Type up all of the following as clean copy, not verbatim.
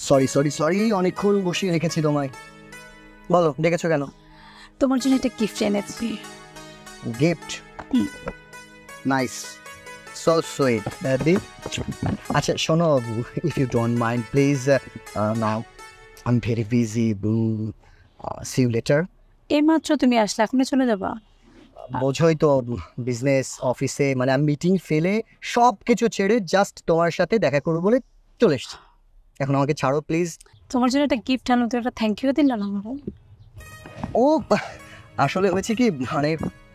Sorry sorry sorry, অনেকক্ষণ বসিয়ে রেখেছি তোমায়। বলো ডেকেছো কেন? তোমার জন্য একটা গিফট এনেছি। গিফট? Nice, so sweet. আচ্ছা শোনো, if you don't mind please, now I am very busy, see you later. এইমাত্র তুমি আসলে, এখনই চলে যাবা? বোঝোই তো, বিজনেস অফিসে মানে আমি মিটিং ফেলে সব কিছু ছেড়ে জাস্ট তোমার সাথে দেখা করবো বলে চলে এসছি। এখন আমাকে ছাড়ো প্লিজ। তোমার জন্য একটা গিফট আনলাম, তুমি একটা থ্যাংক ইউ দিল না আমার? ও আসলে হয়েছে কি, মানে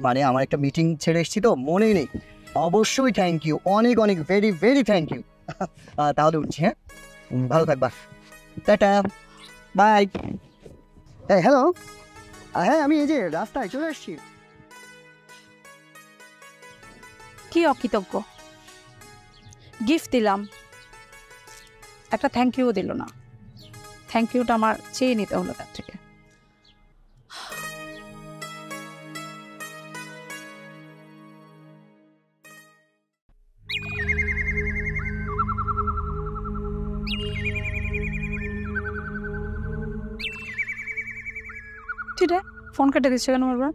মানে আমার একটা মিটিং ছেড়ে এসেছি তো মনেই নেই। অবশ্যই থ্যাংক ইউ, অনেক অনেক ভেরি ভেরি থ্যাংক ইউ। তাহলে উঠছি, হ্যাঁ ভালো থাকবা, টাটা বাই। হ্যালো, হ্যাঁ আমি এই যে রাস্তায় চলে এসেছি। কি অকৃতজ্ঞ, গিফট দিলাম, একটা থ্যাংক ইউ দিল না। থ্যাংক ইউটা আমার চেয়ে নিতে হলো তার থেকে। ঠিক আছে, ফোন কেটে দিচ্ছে কেন বারবার?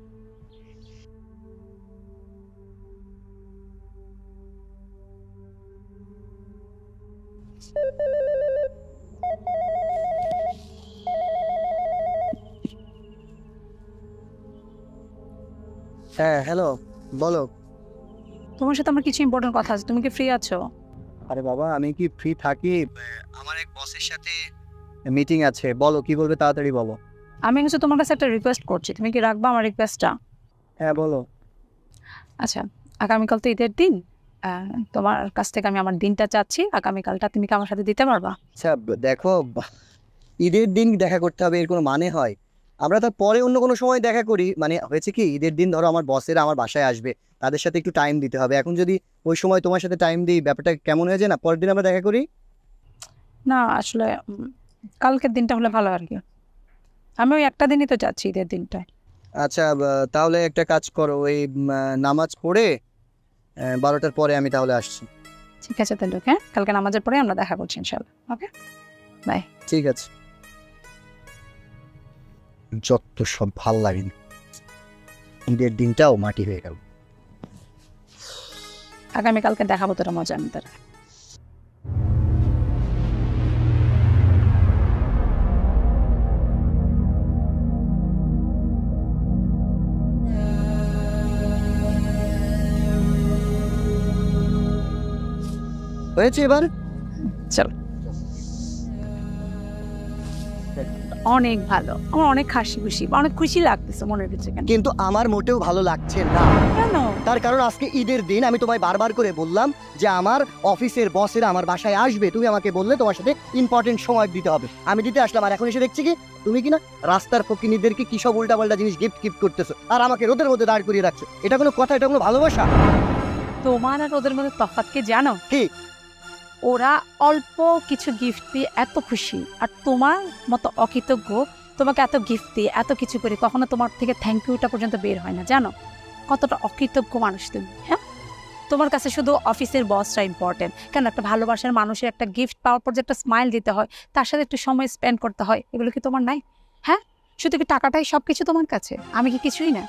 হ্যাঁ হ্যালো, বলো। তোমার সাথে আমার কিছু ইম্পর্টেন্ট কথা আছে, তুমি কি ফ্রি আছো? আরে বাবা আমি কি ফ্রি থাকি, আমার এক বসের সাথে মিটিং আছে। বলো কি বলবে, তাড়াতাড়ি বলো। আমি হচ্ছে তোমার কাছে একটা রিকোয়েস্ট করছি, তুমি কি রাখবা আমার রিকোয়েস্টটা? হ্যাঁ বলো। আচ্ছা, আগামীকাল তো ঈদের দিন, তোমার কাছ থেকে আমি আমার দিনটা চাচ্ছি, আগামীকালটা তুমি কি আমার সাথে দিতে পারবা? আচ্ছা দেখো, ঈদের দিন দেখা করতে হবে এর কোনো মানে হয়? আমরা তার পরে অন্য কোনো সময় দেখা করি। মানে হয়েছে কি, ঈদের দিন ধরো আমার বসেরা আমার বাসায় আসবে, তাদের সাথে একটু টাইম দিতে হবে। এখন যদি ওই সময় তোমার সাথে টাইম দিই, ব্যাপারটা কেমন হয়ে যায় না? পরের দিন আমরা দেখা করি। না আসলে কালকের দিনটা হলে ভালো আর কি। আমি ওই একটা দিনই তো চাচ্ছি, ঈদের দিনটায়। আচ্ছা তাহলে একটা কাজ করো, ওই নামাজ পড়ে 12টার পরে আমি তাহলে আসছি। ঠিক আছে তাহলে, ওকে, কালকে নামাজের পরে আমরা দেখা করছি ইনশাআল্লাহ। Okay bye. ঠিক আছে। যত সব ভাল লাগেনি, ঈদের দিনটাও মাটি হয়ে গেল। আগামীকালকে দেখাবো তোরা মজা আমি তারা। হয়েছে এবার? চলো, অনেক ভালো, আমার অনেক হাসি খুশি, অনেক খুশি লাগতেছে মনের ভিতরে। কেন? কিন্তু আমার মোটেও ভালো লাগছে না। কেন? তার কারণ আজকে ঈদের দিন, আমি তোমায় বারবার করে বললাম যে আমার অফিসের বসেরা আমার বাসায় আসবে, তুমি আমাকে বললে তোমার সাথে ইম্পর্টেন্ট সময় দিতে হবে, আমি দিতে আসলাম। আর এখন এসে দেখছি কি তুমি কিনা রাস্তার ফকিনীদেরকে কি সব উল্টাপাল্টা জিনিস গিফট করতেছো, আর আমাকে রোদের মধ্যে দাঁড় করিয়ে রাখছো। এটা কোনো কথা? এটা কোনো ভালোবাসা? তোমার আর ওদের মধ্যে তফাৎ কি জানো? কি? ওরা অল্প কিছু গিফট দিয়ে এত খুশি, আর তোমার মতো অকৃতজ্ঞ তোমাকে এত গিফট দিয়ে এত কিছু করে কখনো তোমার থেকে থ্যাংক ইউটা পর্যন্ত বের হয় না। জানো কতটা অকৃতজ্ঞ মানুষ তুমি? হ্যাঁ, তোমার কাছে শুধু অফিসের বসটা ইম্পর্টেন্ট কেন? একটা ভালোবাসার মানুষের একটা গিফট পাওয়ার পর যে একটা স্মাইল দিতে হয়, তার সাথে একটু সময় স্পেন্ড করতে হয়, এগুলো কি তোমার নাই? হ্যাঁ, শুধু কি টাকাটাই সব কিছু তোমার কাছে? আমি কি কিছুই না?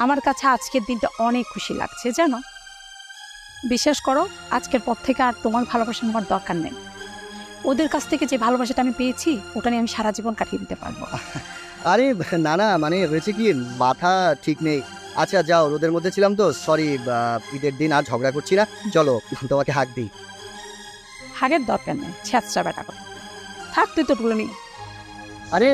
আমার কাছে আজকের দিনটা অনেক খুশি লাগছে জানো। বিশ্বাস করো, আজকের পর থেকে আর তোমার ভালোবাসা আমার দরকার নেই। ওদের কাছ থেকে যে ভালোবাসাটা আমি পেয়েছি ওটা নিয়ে আমি সারা জীবন কাটিয়ে দিতে পারবো। আরে না না, মানে হয়েছে কি, মাথা ঠিক নেই। আচ্ছা যাও, রোদের মধ্যে ছিলাম তো, সরি। ঈদের দিন আর ঝগড়া করছি না, চলো তোমাকে হাক দিই। হাগের দরকার নেই, ছ্যাঁচড়া বেটা করে থাক, তুই তো টুলো নি। আরে